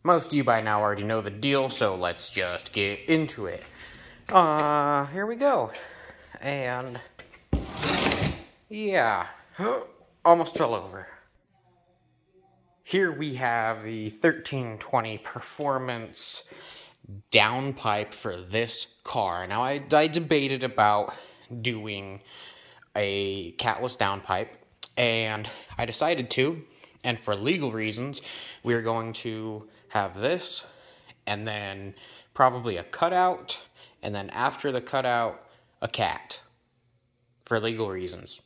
most of you by now already know the deal, so let's just get into it. Here we go. And yeah, almost fell over. Here we have the 1320 Performance downpipe for this car. Now, I debated about doing a catless downpipe, and I decided to, and for legal reasons, we're going to have this, and then probably a cutout, and then after the cutout, a cat, for legal reasons.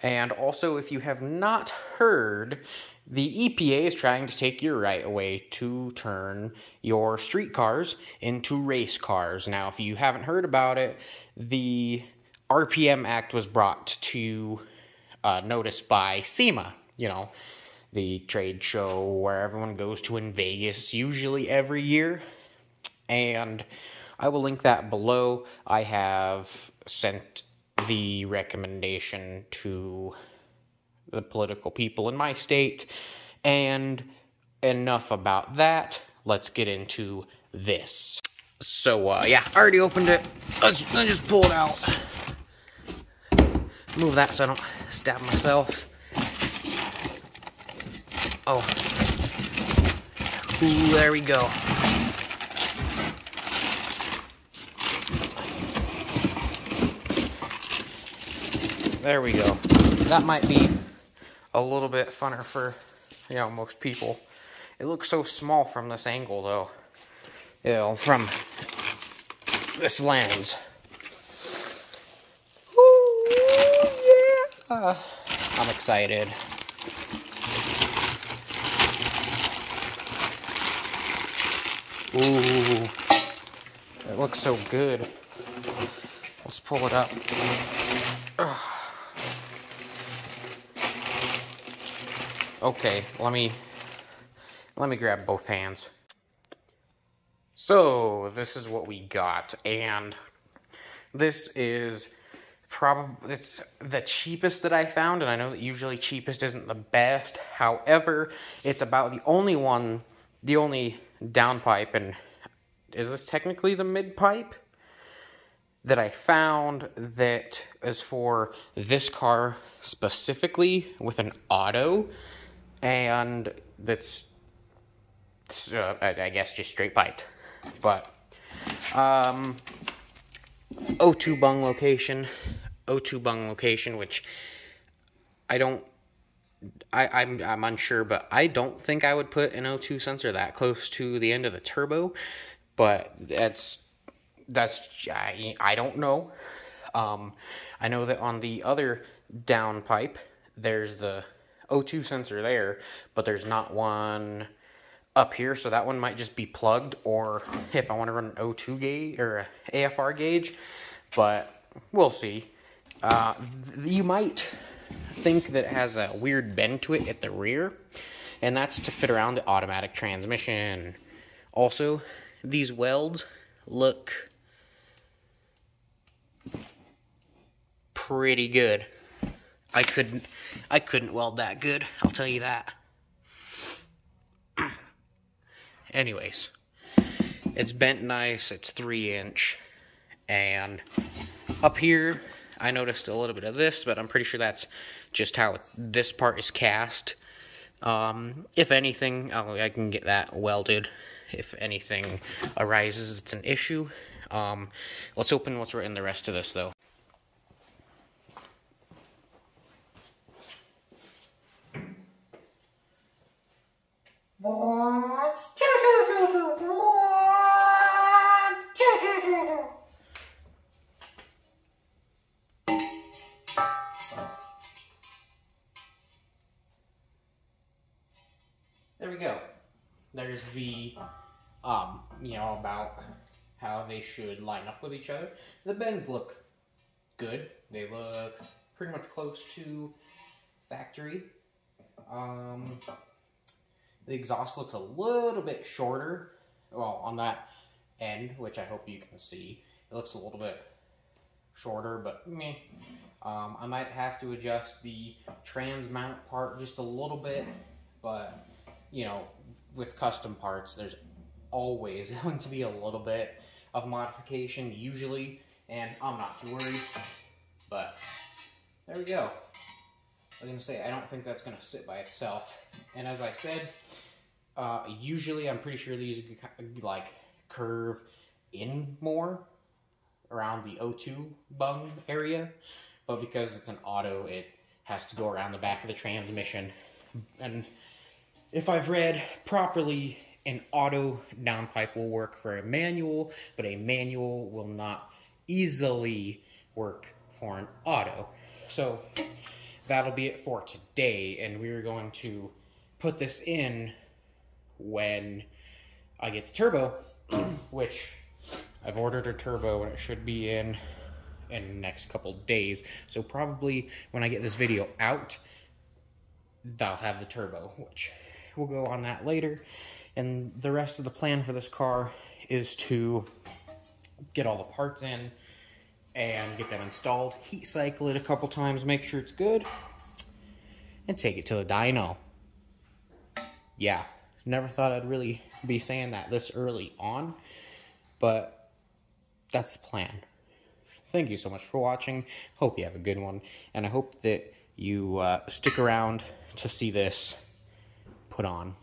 And also, if you have not heard, the EPA is trying to take your right away to turn your street cars into race cars. Now, if you haven't heard about it, the RPM Act was brought to notice by SEMA, you know, the trade show where everyone goes to in Vegas, usually every year. And I will link that below. I have sent the recommendation to the political people in my state, and enough about that. Let's get into this. So, yeah, I already opened it. Let's just pull it out. Move that so I don't stab myself. Oh. Ooh, there we go. There we go. That might be a little bit funner for, you know, most people. It looks so small from this angle, though. You know, from this lens. Ooh, yeah! I'm excited. Ooh, it looks so good. Let's pull it up. Ugh. Okay, let me grab both hands. So, this is what we got, and this is probably, it's the cheapest that I found, and I know that usually cheapest isn't the best. However, it's about the only downpipe, and is this technically the mid pipe, that I found that is for this car specifically with an auto. And that's, I guess, just straight piped. But, O2 bung location, which I'm unsure, but I don't think I would put an O2 sensor that close to the end of the turbo. But I don't know. I know that on the other downpipe, there's the O2 sensor there, but there's not one up here, so that one might just be plugged, or if I want to run an O2 gauge or an AFR gauge, but we'll see. You might think that it has a weird bend to it at the rear, and that's to fit around the automatic transmission. Also, these welds look pretty good. I couldn't weld that good, I'll tell you that. Anyways, it's bent nice, it's 3-inch, and up here, I noticed a little bit of this, but I'm pretty sure that's just how this part is cast. If anything, I can get that welded if anything arises, it's an issue. Let's open what's in the rest of this, though. There we go. There's the, you know, about how they should line up with each other. The bends look good. They look pretty much close to factory. The exhaust looks a little bit shorter, well, on that end, which I hope you can see. It looks a little bit shorter, but meh. I might have to adjust the trans mount part just a little bit, but, you know, with custom parts, there's always going to be a little bit of modification, usually, and I'm not too worried, but there we go. I was going to say, I don't think that's going to sit by itself, and as I said, usually I'm pretty sure these like curve in more around the O2 bung area, but because it's an auto, it has to go around the back of the transmission. And if I've read properly, an auto downpipe will work for a manual, but a manual will not easily work for an auto. So that'll be it for today, and we're going to put this in when I get the turbo, which I've ordered a turbo and it should be in the next couple days. So probably when I get this video out, they'll have the turbo, which we'll go on that later. And the rest of the plan for this car is to get all the parts in and get them installed, heat cycle it a couple times, make sure it's good, and take it to the dyno. Yeah, never thought I'd really be saying that this early on, but that's the plan. Thank you so much for watching. Hope you have a good one, and I hope that you stick around to see this put on.